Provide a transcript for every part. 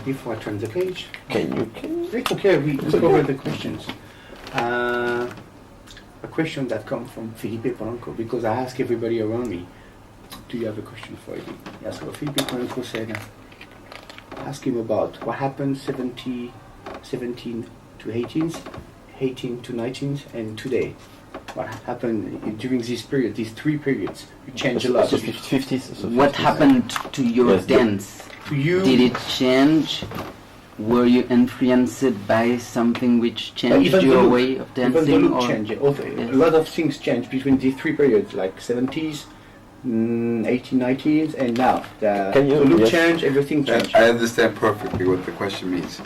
before I turn the page. Can you? It's okay, we cover the questions. A question that comes from Felipe Polanco, because I ask everybody around me, do you have a question for Eddie? Yeah, so Felipe Polanco said, ask him about what happened 17 to 18s, 18 to 19s, and today. What happened during this period, these 3 periods? You changed a lot. 50s. What happened to your dance? To you? Did it change? Were you influenced by something which changed your way of dancing? Even the look changed. A lot of things changed between these 3 periods, like 70s, 1890s, and now. The look changed, everything changed. I understand perfectly what the question means.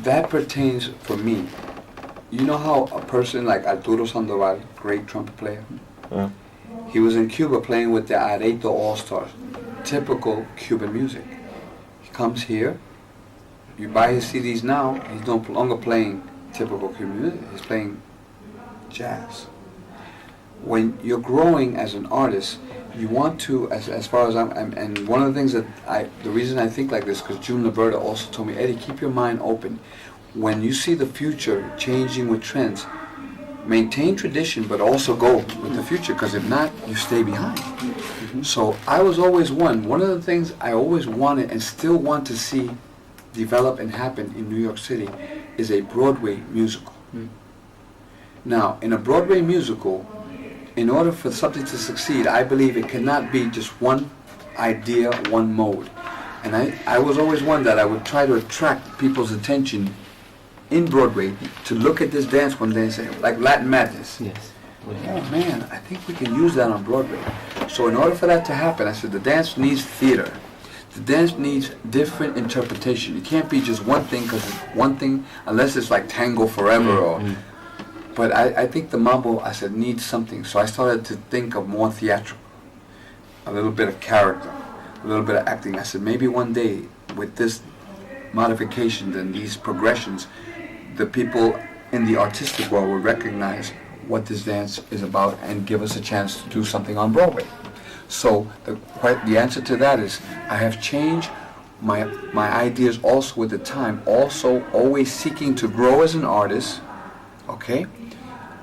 That pertains for me. You know how a person like Arturo Sandoval, great trumpet player, he was in Cuba playing with the Areito All-Stars, typical Cuban music. He comes here, you buy his CDs now, he's no longer playing typical Cuban music, he's playing jazz. When you're growing as an artist, you want to, as far as and one of the things that the reason I think like this, because June Liberta also told me, Eddie, keep your mind open. When you see the future changing with trends, maintain tradition, but also go with the future, because if not, you stay behind. Mm-hmm. So I was always one of the things I always wanted and still want to see develop and happen in New York City is a Broadway musical. Mm. Now, in a Broadway musical, in order for something to succeed, I believe it cannot be just one idea, one mode. And I was always one that I would try to attract people's attention in Broadway to look at this dance one day and say, like Latin Madness. Yes. Oh man, I think we can use that on Broadway. So in order for that to happen, I said the dance needs theater. The dance needs different interpretation. It can't be just one thing, because one thing, unless it's like Tango Forever or... But I think the mambo, I said, needs something. So I started to think of more theatrical, a little bit of character, a little bit of acting. I said, maybe one day with this modification and these progressions, the people in the artistic world will recognize what this dance is about and give us a chance to do something on Broadway. So the answer to that is I have changed my ideas also with the time, also always seeking to grow as an artist, okay?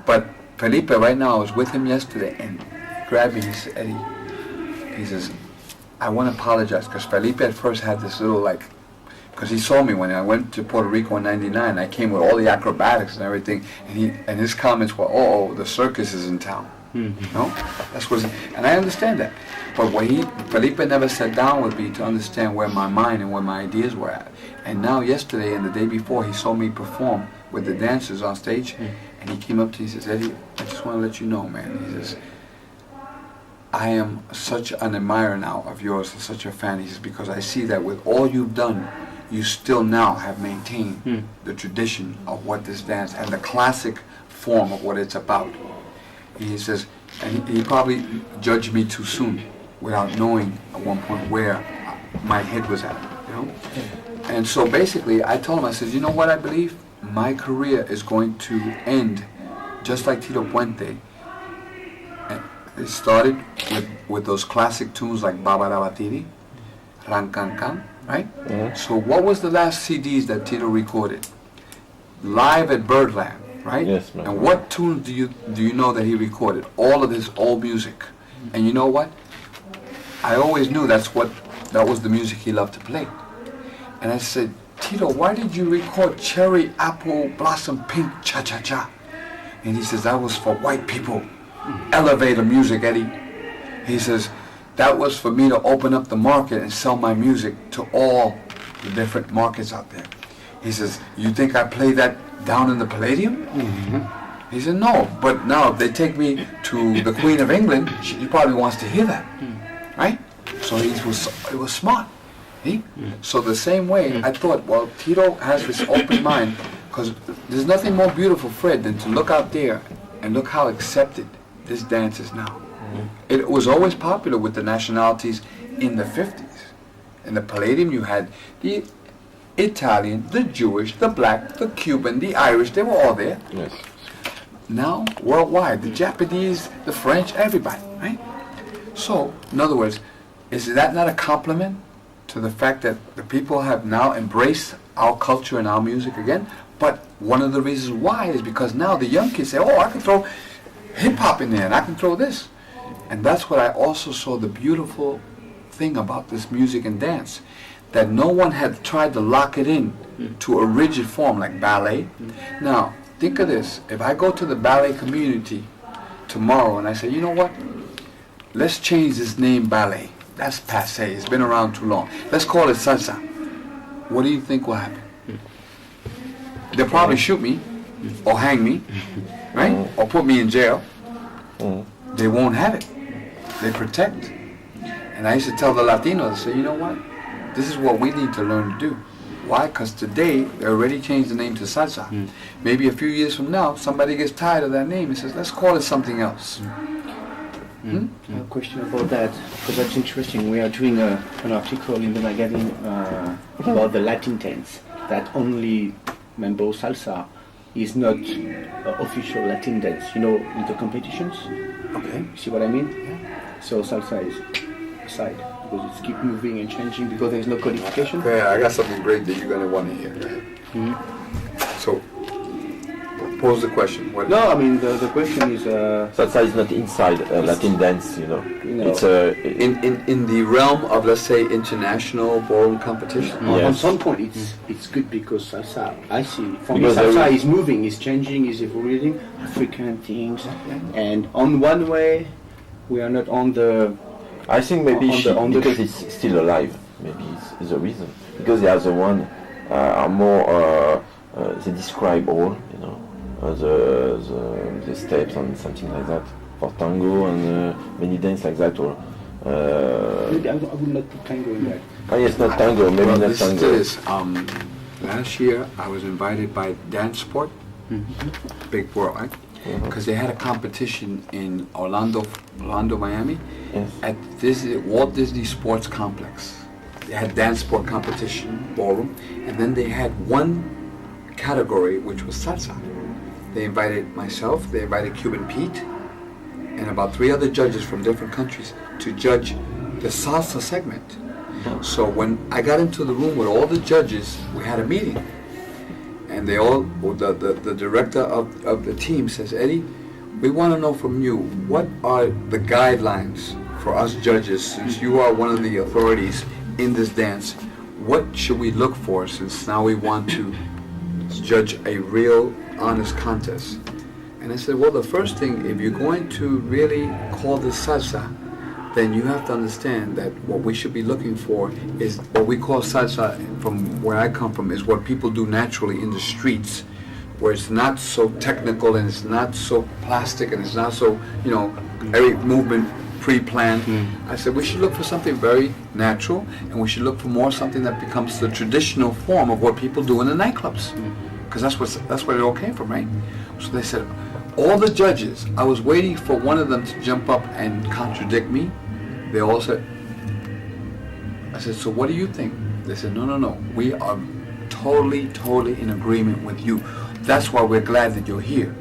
But Felipe, right now, I was with him yesterday and he grabbed me, he said, Eddie, he says, I want to apologize, because Felipe at first had this little because he saw me when I went to Puerto Rico in '99. I came with all the acrobatics and everything, and his comments were, "Oh, the circus is in town." Mm-hmm. No, that's what. And I understand that. But Felipe never sat down with me to understand where my mind and where my ideas were at. And now, yesterday and the day before, he saw me perform with the dancers on stage, and he came up to me. He says, "Eddie, I just want to let you know, man." He says, I am such an admirer now of yours and such a fan. He says, because I see that with all you've done, you still now have maintained the tradition of what this dance and the classic form of what it's about. He says, and he probably judged me too soon without knowing at one point where my head was at, you know? And so basically I told him, I said, you know what I believe? My career is going to end just like Tito Puente. It started with those classic tunes like Baba Rabatiri, Ran Can Can, right? Yeah. So what was the last CDs that Tito recorded? Live at Birdland, right? Yes, man. And what tunes do you know that he recorded? All of his old music. And you know what? I always knew that was the music he loved to play. And I said, Tito, why did you record Cherry Apple Blossom Pink Cha Cha Cha? And he says, that was for white people. Elevator music, Eddie. He says, that was for me to open up the market and sell my music to all the different markets out there. He says, you think I play that down in the Palladium? Mm-hmm. He said, no, but now if they take me to the Queen of England, she probably wants to hear that, right? So it was smart. So the same way, I thought, well, Tito has this open mind, because there's nothing more beautiful, Fred, than to look out there and look how accepted this dance is now. It was always popular with the nationalities in the 50s. In the Palladium, you had the Italian, the Jewish, the black, the Cuban, the Irish, they were all there. Yes. Now, worldwide, the Japanese, the French, everybody, right? So, in other words, is that not a compliment to the fact that the people have now embraced our culture and our music again. But one of the reasons why is because now the young kids say, oh, I can throw hip-hop in there and I can throw this. And that's what I also saw the beautiful thing about this music and dance, that no one had tried to lock it in to a rigid form like ballet. Now, think of this. If I go to the ballet community tomorrow and I say, you know what? Let's change this name ballet. That's passé. It's been around too long. Let's call it salsa. What do you think will happen? They'll probably shoot me or hang me, right? Or put me in jail. They won't have it. They protect. And I used to tell the Latinos, I say, you know what? This is what we need to learn to do. Why? Because today, they already changed the name to salsa. Maybe a few years from now, somebody gets tired of that name and says, let's call it something else. A question about that, because that's interesting. We are doing an article in the magazine about the Latin dance, that only mambo salsa is not official Latin dance, in the competitions. Okay. You see what I mean? Yeah. So salsa is aside, because it's keep moving and changing, because there's no codification. Okay, I got something great that you're going to want to hear. Go ahead. So, pose the question. What no, I mean, the question is... Salsa is not inside Latin dance, It's in the realm of, let's say, international ballroom competition. Yes. On some point, it's good because salsa, I see, for me, Because salsa is moving, is changing, is evolving, African things, and on one way, we are not on the... I think maybe because the it's still alive, maybe is the reason. Because the other one are more, they describe all, the steps and something like that for tango and many dance like that. Or maybe I would not put tango in that. Yes, not tango, maybe not tango. Last year I was invited by Dance Sport, big world, right? Because they had a competition in Orlando, Miami, at Walt Disney Sports Complex. They had dance sport competition, ballroom, and then they had one category which was salsa. They invited myself, they invited Cuban Pete, and about 3 other judges from different countries to judge the salsa segment. So when I got into the room with all the judges, we had a meeting. And they all, the director of the team says, Eddie, we want to know from you, what are the guidelines for us judges, since you are one of the authorities in this dance? What should we look for, since now we want to judge a real, honest contest? And I said, well, the first thing, if you're going to really call this salsa, then you have to understand that what we should be looking for is what we call salsa, from where I come from, is what people do naturally in the streets, where it's not so technical and it's not so plastic and it's not so, every movement pre-planned. I said we should look for something very natural, and we should look for more something that becomes the traditional form of what people do in the nightclubs, because that's where it all came from, right? So they said, all the judges, I was waiting for one of them to jump up and contradict me. They all said, I said, so what do you think? They said, no, we are totally in agreement with you. That's why we're glad that you're here,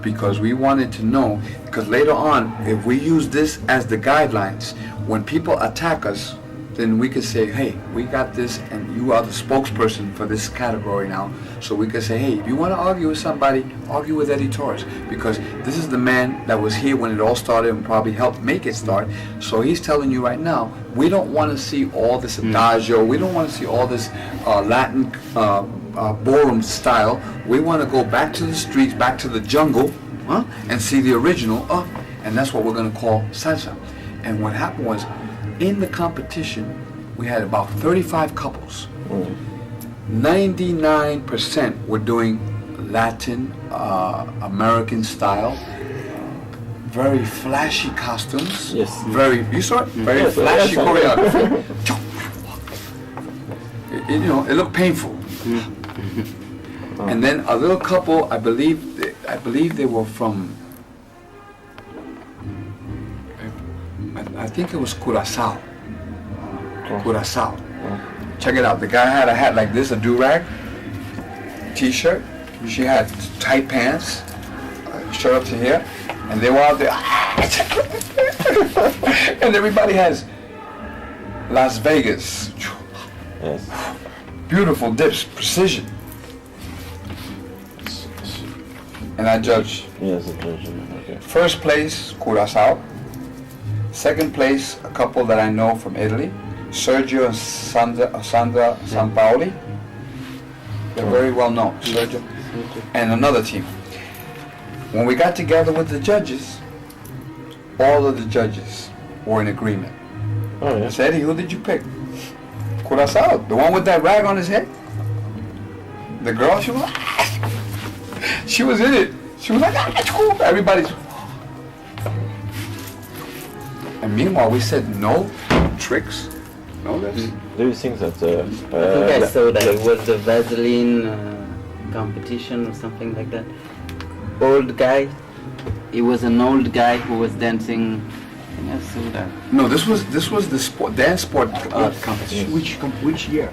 because we wanted to know, because later on, if we use this as the guidelines, when people attack us, then we could say, hey, we got this, and you are the spokesperson for this category now. So we could say, hey, if you want to argue with somebody, argue with Eddie Torres, because this is the man that was here when it all started and probably helped make it start. So he's telling you right now, we don't want to see all this adagio, we don't want to see all this Latin ballroom style. We want to go back to the streets, back to the jungle, and see the original, and that's what we're going to call salsa. And what happened was, in the competition, we had about 35 couples. 99% were doing Latin, American style, very flashy costumes. Yes. You saw it? Very flashy choreography. It looked painful. And then a little couple, I believe they were from, I think it was Curaçao. Check it out. The guy had a hat like this, a do-rag, t-shirt. She had tight pants, shirt up to here, and they were out there. And everybody has Las Vegas. Yes. Beautiful dips, precision. And I judge. Yes, the judge. Okay. First place, Curaçao. Second place, a couple that I know from Italy, Sergio and Sandra Sampaoli. They're very well known, Sergio. And another team. When we got together with the judges, all of the judges were in agreement. Oh, I yeah. said, Eddie, who did you pick? Curaçao, the one with that rag on his head. The girl, she was like, she was in it. She was like, ah, that's cool. Everybody's. And meanwhile, we said no tricks, no this. Do you think that? I think I saw that it was the Vaseline competition or something like that. Old guy. It was an old guy who was dancing. I think I saw that. No, this was the dance sport competition. Which year?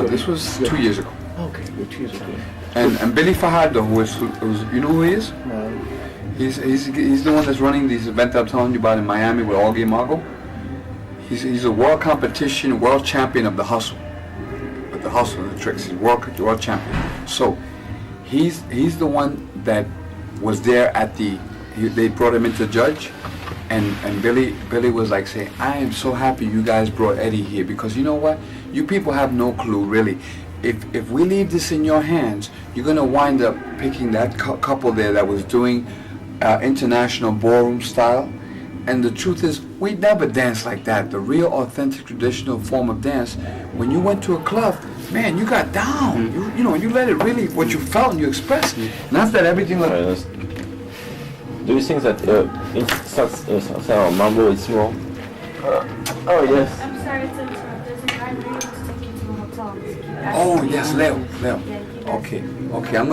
This was 2 years ago. Okay, 2 years ago. And Billy Fajardo, who is you know who he is? No. He's the one that's running these events I'm telling you about in Miami with Augie Mago. He's a world competition, world champion of the hustle. With the hustle and the tricks. He's world champion. So he's the one that was there at they brought him into judge, and Billy was like saying, I am so happy you guys brought Eddie here, because you know what? You people have no clue really. If we leave this in your hands, you're gonna wind up picking that couple there that was doing international ballroom style. And the truth is, we never danced like that. The real, authentic, traditional form of dance. When you went to a club, man, you got down. You know, you let it really, what you felt and you expressed. Not that everything like. Do you think that in salsa or mambo it's more? Oh yes. I'm sorry to interrupt. There's a guy waiting to take you to a hotel. Oh yes, Leo. Yeah, you guys- Okay, I'm gonna.